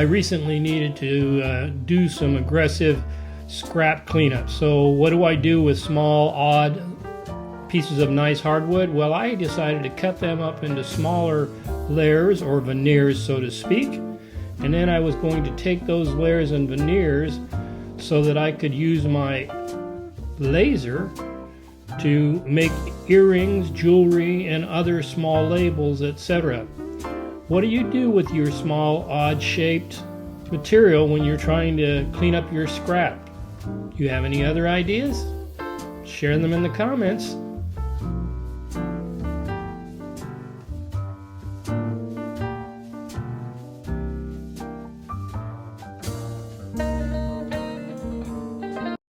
I recently needed to do some aggressive scrap cleanup. So what do I do with small, odd pieces of nice hardwood? Well, I decided to cut them up into smaller layers or veneers, so to speak. And then I was going to take those layers and veneers so that I could use my laser to make earrings, jewelry, and other small labels, etc. What do you do with your small, odd-shaped material when you're trying to clean up your scrap? Do you have any other ideas? Share them in the comments.